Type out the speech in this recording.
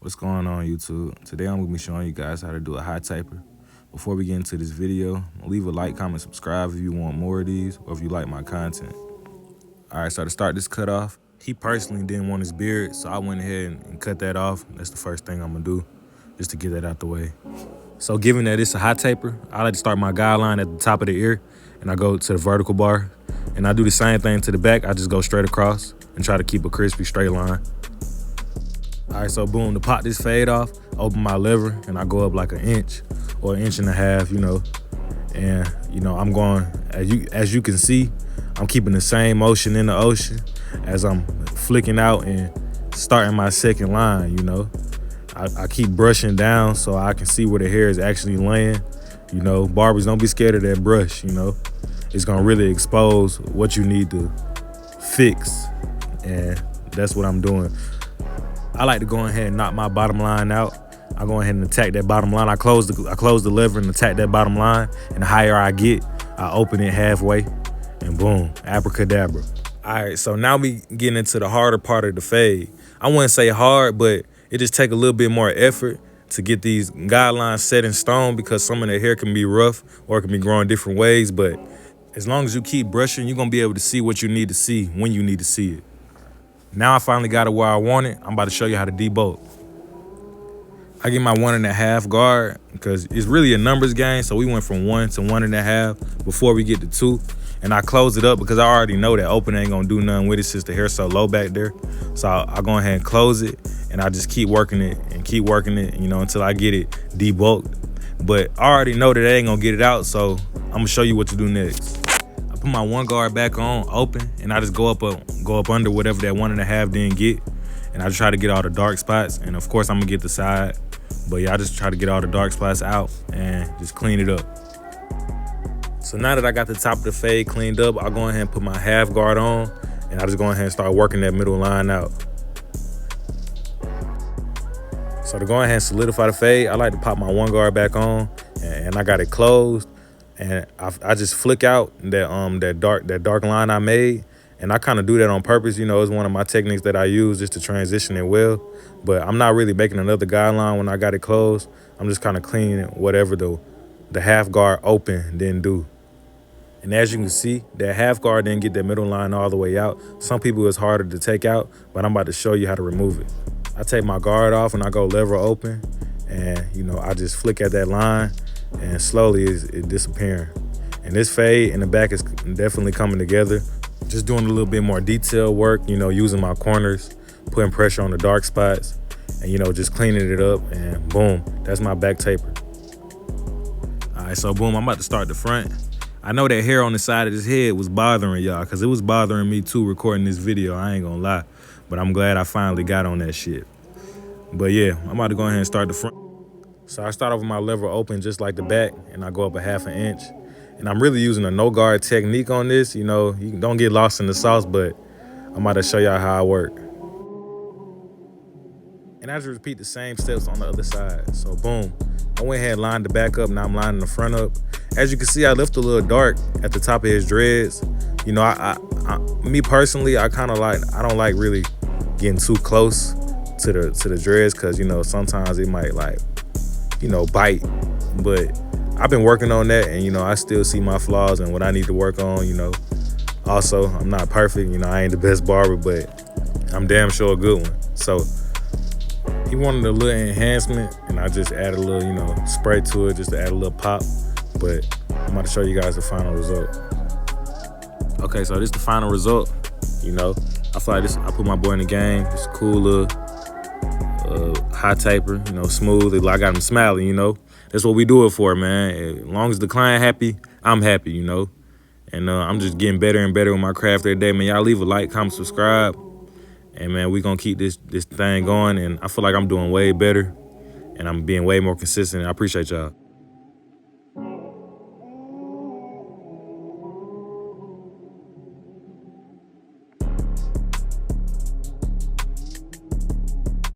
What's going on, YouTube? Today I'm gonna be showing you guys how to do a high taper. Before we get into this video, leave a like, comment, subscribe if you want more of these or if you like my content. All right, so to start this cut off, he personally didn't want his beard, so I went ahead and cut that off. That's the first thing I'm gonna do, just to get that out the way. So given that it's a high taper, I like to start my guideline at the top of the ear, and I go to the vertical bar, and I do the same thing to the back. I just go straight across and try to keep a crispy straight line. All right, so boom, to pop this fade off, open my lever, and I go up like an inch or an inch and a half, and I'm going, as you can see, I'm keeping the same motion in the ocean as I'm flicking out and starting my second line. I keep brushing down so I can see where the hair is actually laying. Barbers, don't be scared of that brush. It's gonna really expose what you need to fix, and that's what I'm doing. I like to go ahead and knock my bottom line out. I go ahead and attack that bottom line. I close the lever and attack that bottom line. And the higher I get, I open it halfway, and boom, abracadabra. All right, so now we getting into the harder part of the fade. I wouldn't say hard, but it just take a little bit more effort to get these guidelines set in stone, because some of the hair can be rough or it can be growing different ways. But as long as you keep brushing, you're gonna be able to see what you need to see when you need to see it. Now I finally got it where I want it. I'm about to show you how to debolt. I get my 1.5 guard because it's really a numbers game. So we went from 1 to 1.5 before we get to 2. And I close it up because I already know that open ain't gonna do nothing with it since the hair's so low back there. So I'll go ahead and close it, and I just keep working it until I get it debulked. But I already know that I ain't gonna get it out, so I'm gonna show you what to do next. I put my 1 guard back on open, and I just go up under whatever that 1.5 didn't get, and I just try to get all the dark spots. And of course I'm gonna get the side, but yeah, I just try to get all the dark spots out and just clean it up. So now that I got the top of the fade cleaned up, I'll go ahead and put my 1/2 guard on, and I just go ahead and start working that middle line out. So to go ahead and solidify the fade, I like to pop my 1 guard back on, and I got it closed. And I just flick out that dark line I made, and I kind of do that on purpose. It's one of my techniques that I use just to transition it well. But I'm not really making another guideline when I got it closed. I'm just kind of cleaning whatever the 1/2 guard open didn't do. And as you can see, that 1/2 guard didn't get that middle line all the way out. Some people it's harder to take out, but I'm about to show you how to remove it. I take my guard off and I go lever open, and I just flick at that line, and slowly it's disappearing. And this fade in the back is definitely coming together. Just doing a little bit more detail work, using my corners, putting pressure on the dark spots, and just cleaning it up, and boom, that's my back taper. All right, so boom, I'm about to start the front. I know that hair on the side of his head was bothering y'all, because it was bothering me too recording this video, I ain't gonna lie. But I'm glad I finally got on that shit. But yeah, I'm about to go ahead and start the front. So I start off with my lever open just like the back, and I go up 1/2 inch. And I'm really using a no guard technique on this. You don't get lost in the sauce, but I'm about to show y'all how I work. And I just repeat the same steps on the other side. So boom, I went ahead and lined the back up, now I'm lining the front up. As you can see, I left a little dark at the top of his dreads. Me personally, I don't like really getting too close to the dreads, because sometimes it might bite. But I've been working on that, and I still see my flaws and what I need to work on. Also, I'm not perfect, I ain't the best barber, but I'm damn sure a good one. So he wanted a little enhancement, and I just added a little spray to it just to add a little pop. But I'm about to show you guys the final result. Okay, so this is the final result. I feel like this, I put my boy in the game. It's a cool little high taper, smooth. I got him smiling, That's what we do it for, man. As long as the client happy, I'm happy, And I'm just getting better and better with my craft every day, man. Y'all leave a like, comment, subscribe. And man, we gonna keep this thing going. And I feel like I'm doing way better, and I'm being way more consistent. I appreciate y'all.